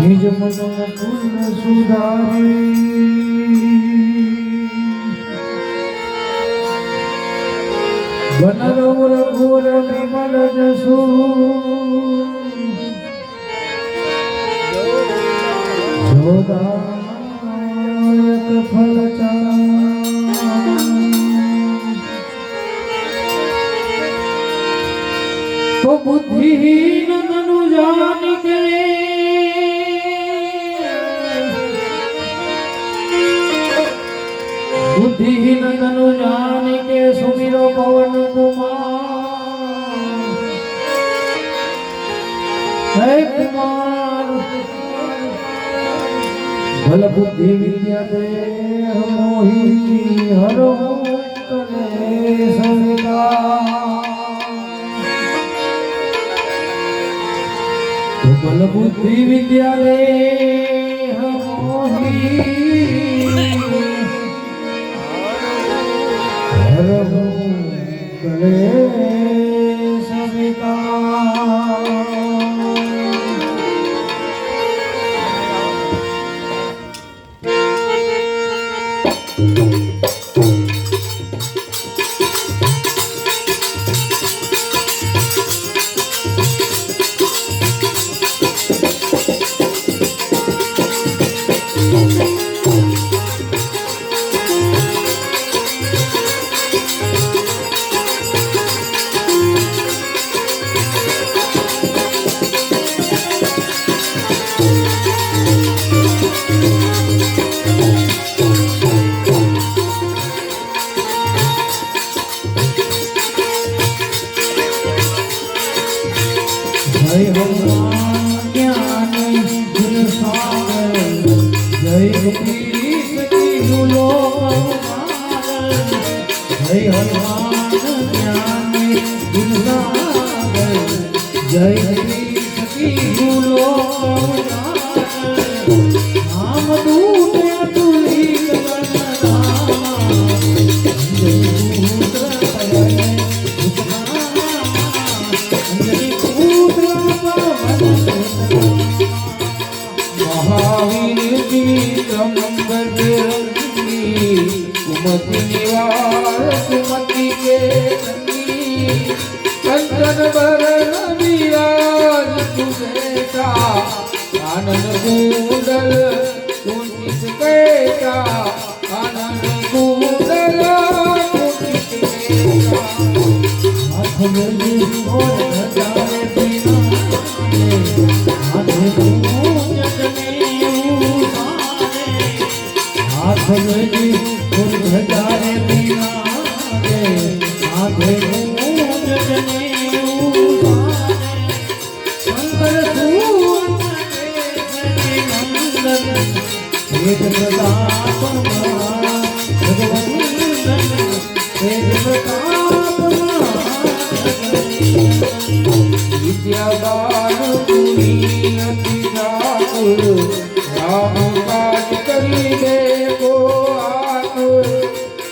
નિજ મન પૂર્ણ સુધારી વનરૌર ઘોર વિમલ જસુ જોદાયક ફલ તો બુદ્ધિહીન મનુ જાન કરે बुद्धिहीन तनु जान के सुमिरो पवन कुमार हे कुमार बल बुद्धि विद्या दे मोहि हरो करे सविता बल बुद्धि विद्या दे मोहि जय भगवान ज्ञान गुण सागर जय कपीस की जय भगवान ज्ञान गुण सागर जय कपीस की नाम दूत अतुलित महावीर जी कुमति निवार सुमति के कंचन बरन विराज सुबेटा आनंद कूंडल कुंचित केटा आनंद कूंडल कुंचित केटा हाथ में और खजाने बिना हाथ में भगवती गुण भजारे बिना रे आधे मूंज जने शंकर नंदन वेद प्रताप भगवंदन वेद प्रताप विद्यादान पुरी अति ठाकुर राम काज करी दे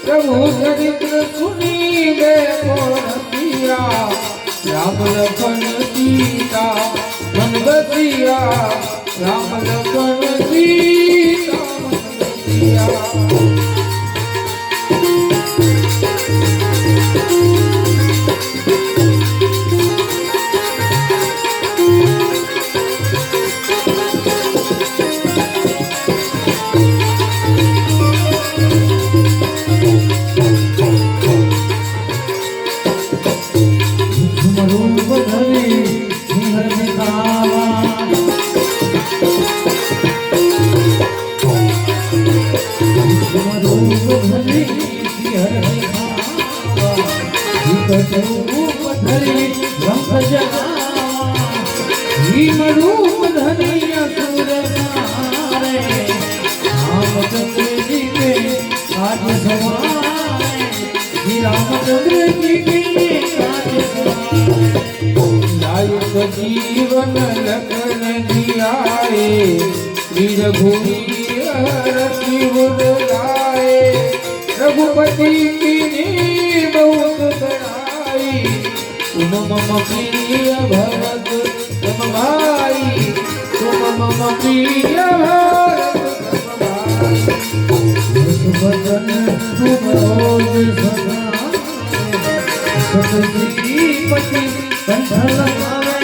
प्रभु चरित्र सुनी दे रसिया राम लखन सीता मन बसिया राम लखन सीता मन बसिया रूप धरी असुर मारे रामचंद्र जी के आज सवारे रामचंद्र जी के आज लायक जीवन लखन जियाए वीरभूमि रति बुलाए रघुपति की बहुत बड़ाई तुम मम प्रिय भरत तुम भाई तुम मम प्रिय भरत बदन तुम रोज सदा सतश्रीपति कंठ लगावे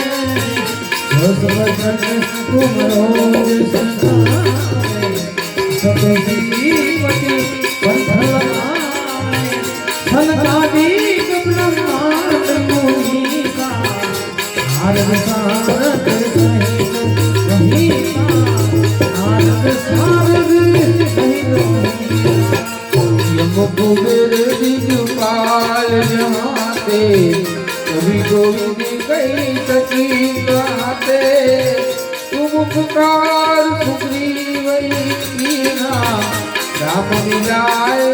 बदन तुम रोज सदा सतश्रीपति कंठ लगावे सनकादिक ब्रह्मांड मुनि का नारद सारद सहित वही का नारद सारद सहित कुबेर दिजपाल जहाते कभी गोविंद कई सची कहते तुम पुकार सुग्रीव कीना राम मिलाए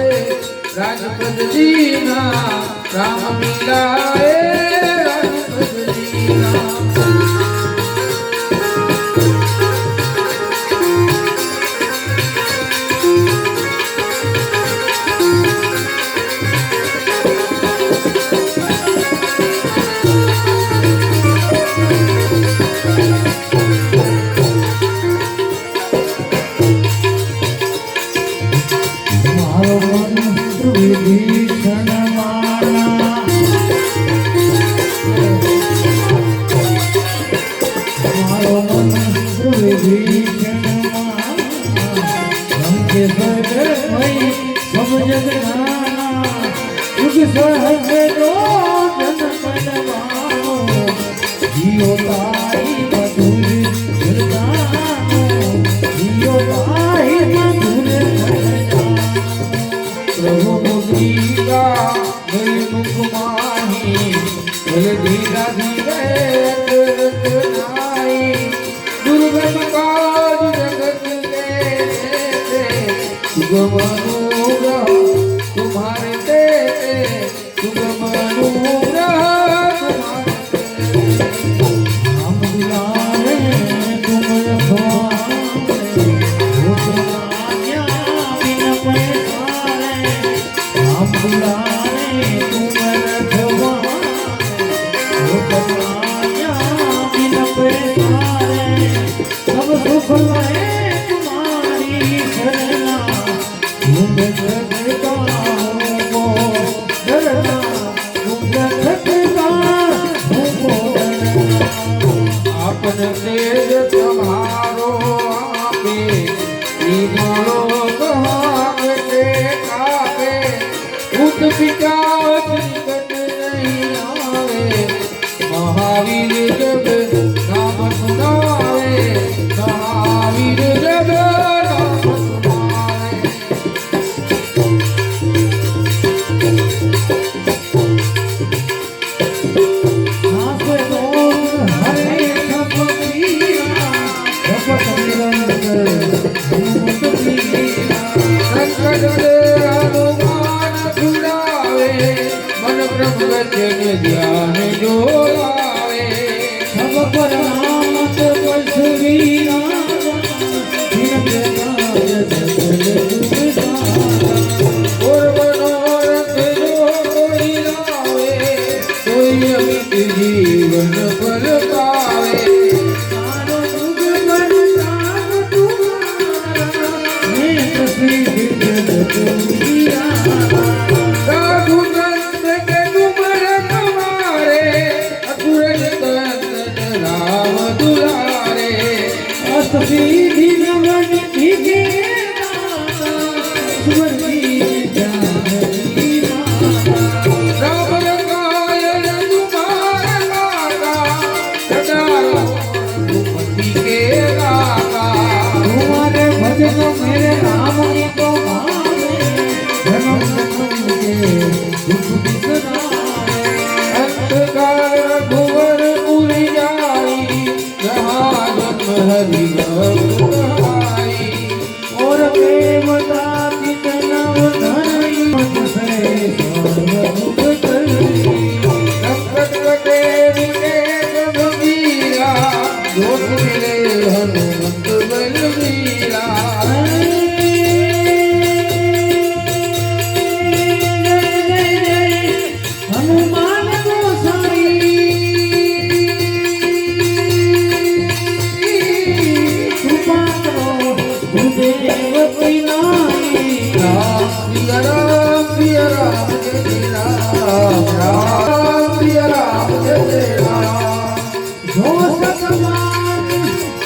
राजपद दीना राम मिलाए राजपद दीना विभीषण माना मारो मन विभीषण माना हमके स्वर्ग भई सब जग नाना युग सहज जो जन मनवानो जियो ताई मधुर हृदयानो जियो ताई मधुर हृदयानो प्रभु मुद्रिका गई मुख माही भल धीरा धीरे नाई दुर्गम काज जगत के सुगम अनुग्रह तुम्हारे देते सुगम अनुग्रह तुम्हारे हम बुलावे तुम रखवारे भूतमान्या बिन पैसारे हम बुलावे तुम रखवारे भूतमान्या बिन पैसारे सब सुख लहे तुम्हारी शरणा तुम जगता हो डरना तुम जगता हो डरना आपन तेज तुम्हारो आपे तीनों लोग हाथे कापे भूत पिशाच निकट नहीं आवे महावीर जब नाम सुनावे महावीर जब नाम सुनावे नाथ दोष हरे सब पीरा जपत निरंतर हनुमत प्रिया संकट से हनुमान छुड़ावे मन ब्रह्म वचन ध्यान जो लावे सब पर नामत बसुरीरा दिन प्रकाश सकल सुविधारा और मनोरथ जो कोई लावे कोई अमित जीवन फल पावे तारो दुख पर नाम तुम्हारा नेत्र श्री जगत उजियारा साधु संत के तुम रखवारे असुर कंदन राम दुलारे अष्टसिद्धि नवन निधि दाता स्वर्गीय जानकी माता राम लगायल तुम्हारा लागा सदा रघुपति के रागा तुम्हारे भजन मेरे राम की तो भावे जन्म जन्म के दुख बिसरावे अंतकाल रघुवर पुरी जाई जहाँ जन्म हरि भक्ताई और प्रेम दाति तनव धरई मत से सर्व दुख करई संकट कटे मिटे सब वीरा दोष मिले हनुमत बलवीरा हनुमान गोसाई દેવકી નાઈ રામ પ્રિય રામ જય જય રામ રામ પ્રિય રામ જય જય રામ જો સતમાન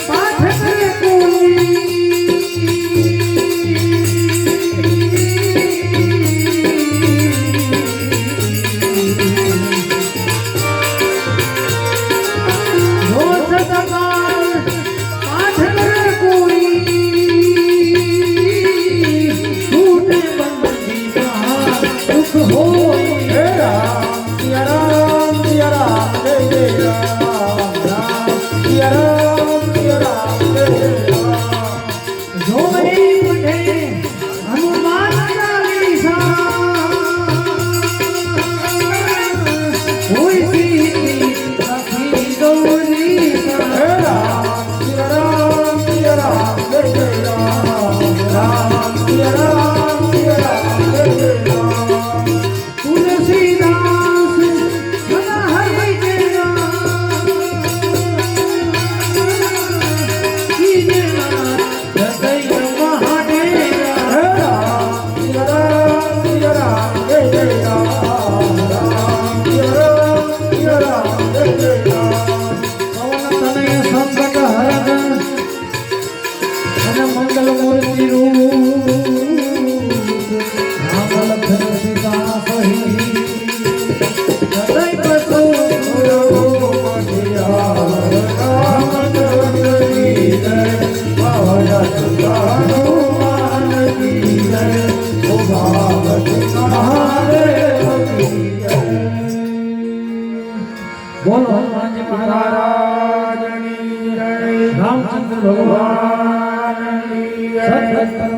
પાઠ કરે કોઈ જો સતમાન પાઠ કરે કોઈ છૂટે બંધીમાં દુઃખ હોય હે રામ પ્રિય રામ જય જય રામ રામ પ્રિય રામ જય જય રામ જો મને પઠે હનુમાન ચાલીસા હોય સીધી સખી ગૌરી હે રામ પ્રિય રામ જય જય રામ રામ પ્રિય રામ જય જય રામ તુલસીદાસ સદા હરિ કેરા કીજના હૃદય મહાદેરા હે રામ પ્રિય રામ જય જય રામ રામ પ્રિય રામ જય જય રામ પવન તનય સંકટ હરણ અને મંગલ મૂર્તિ રૂપ રામ લખન સીતા સહી હૃદય પ્રસન્ન બોલો હનુમાનજી મહારાજ મહારાજની જય રામચંદ્ર ભગવાન ભગવાનની જય સત્ય